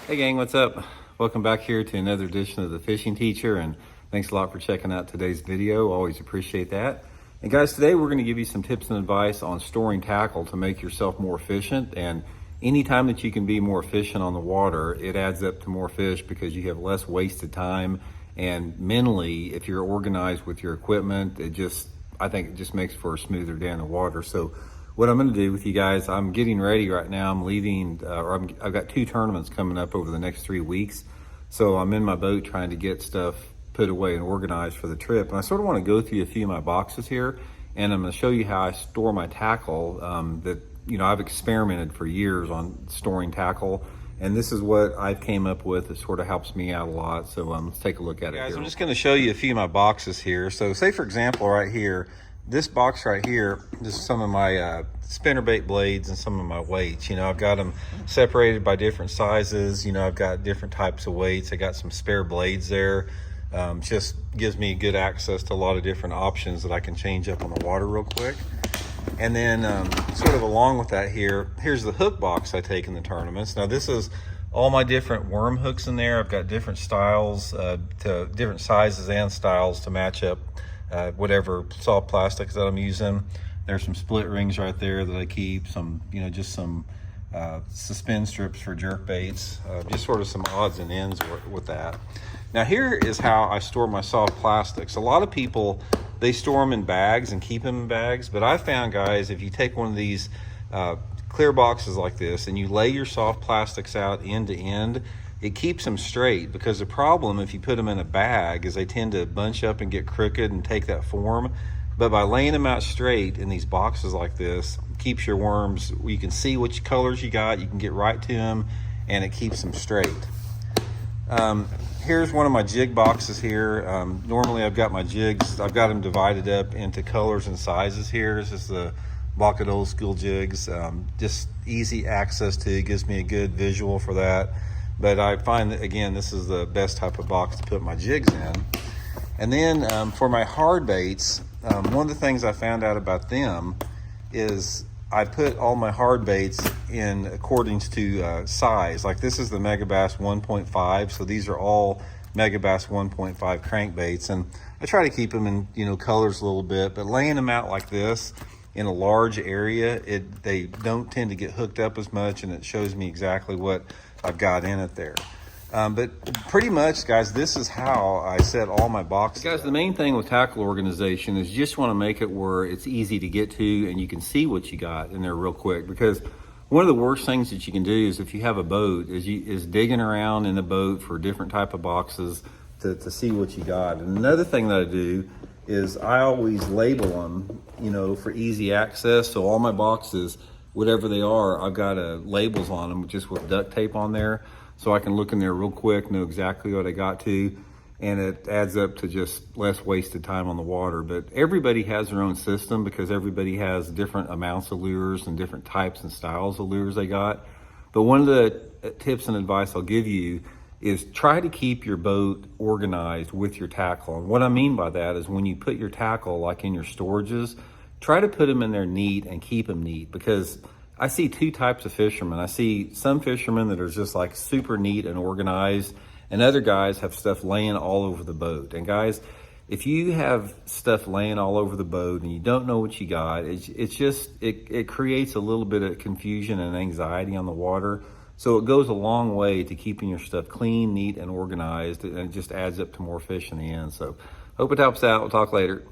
Hey gang, what's up? Welcome back here to another edition of The Fishing Teacher, and thanks a lot for checking out today's video. Always appreciate that. And guys, today we're going to give you some tips and advice on storing tackle to make yourself more efficient. And anytime that you can be more efficient on the water, it adds up to more fish because you have less wasted time. And mentally, if you're organized with your equipment, I think it just makes for a smoother day in the water. So what I'm going to do with you guys, I'm getting ready right now. I'm leaving, I've got 2 tournaments coming up over the next 3 weeks. So I'm in my boat trying to get stuff put away and organized for the trip. And I sort of want to go through a few of my boxes here, and I'm going to show you how I store my tackle. I've experimented for years on storing tackle, and this is what I've came up with. It sort of helps me out a lot. So let's take a look at it. Guys, I'm just going to show you a few of my boxes here. So say for example, right here, this box right here, this is some of my spinnerbait blades and some of my weights. I've got them separated by different sizes. I've got different types of weights. I got some spare blades there. Just gives me good access to a lot of different options that I can change up on the water real quick. And then sort of along with that here's the hook box I take in the tournaments. Now this is all my different worm hooks in there. I've got different styles, to different sizes and styles to match up whatever soft plastics that I'm using. There's some split rings right there that I keep, some, just some suspend strips for jerk baits, just sort of some odds and ends with that. Now here is how I store my soft plastics. A lot of people, they store them in bags and keep them in bags, but I found, guys, if you take one of these clear boxes like this and you lay your soft plastics out end to end, it keeps them straight, because the problem if you put them in a bag is they tend to bunch up and get crooked and take that form. But by laying them out straight in these boxes like this, it keeps your worms, you can see which colors you got, you can get right to them, and it keeps them straight. Here's one of my jig boxes here. Normally I've got my jigs, I've got them divided up into colors and sizes here. This is the Bucket Old School jigs. Just easy access to, gives me a good visual for that. But I find that, again, this is the best type of box to put my jigs in. And then for my hard baits, one of the things I found out about them is I put all my hard baits in accordance to size. Like this is the Megabass 1.5, so these are all Megabass 1.5 crankbaits, and I try to keep them in colors a little bit, but laying them out like this in a large area, they don't tend to get hooked up as much, and it shows me exactly what I've got in it there. But pretty much, guys, this is how I set all my boxes. Guys, the main thing with tackle organization is you just want to make it where it's easy to get to and you can see what you got in there real quick. Because one of the worst things that you can do is if you have a boat is digging around in the boat for different type of boxes to see what you got. And another thing that I do is I always label them, for easy access. So all my boxes, whatever they are, I've got labels on them just with duct tape on there. So I can look in there real quick, know exactly what I got to, and it adds up to just less wasted time on the water. But everybody has their own system because everybody has different amounts of lures and different types and styles of lures they got. But one of the tips and advice I'll give you is try to keep your boat organized with your tackle. And what I mean by that is when you put your tackle like in your storages, try to put them in there neat and keep them neat, because I see 2 types of fishermen. I see some fishermen that are just like super neat and organized, and other guys have stuff laying all over the boat. And guys, if you have stuff laying all over the boat and you don't know what you got, it creates a little bit of confusion and anxiety on the water. So it goes a long way to keeping your stuff clean, neat, and organized, and it just adds up to more fish in the end. So hope it helps out. We'll talk later.